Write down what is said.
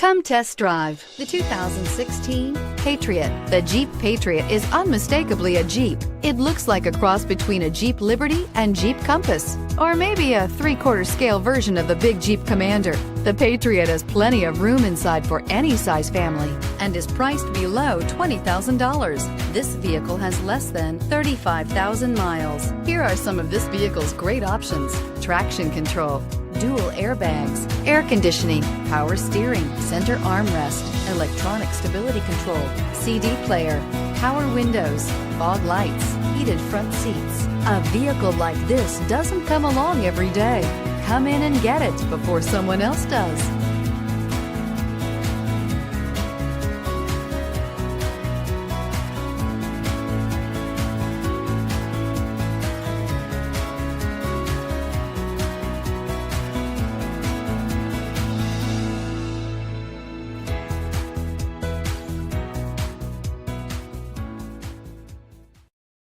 Come test drive the 2016 Patriot. The Jeep Patriot is unmistakably a Jeep. It looks like a cross between a Jeep Liberty and Jeep Compass, or maybe a 3/4 scale version of the big Jeep Commander. The Patriot has plenty of room inside for any size family and is priced below $20,000. This vehicle has less than 35,000 miles. Here are some of this vehicle's great options: traction control, dual airbags, air conditioning, power steering, center armrest, electronic stability control, CD player, power windows, fog lights, heated front seats. A vehicle like this doesn't come along every day. Come in and get it before someone else does.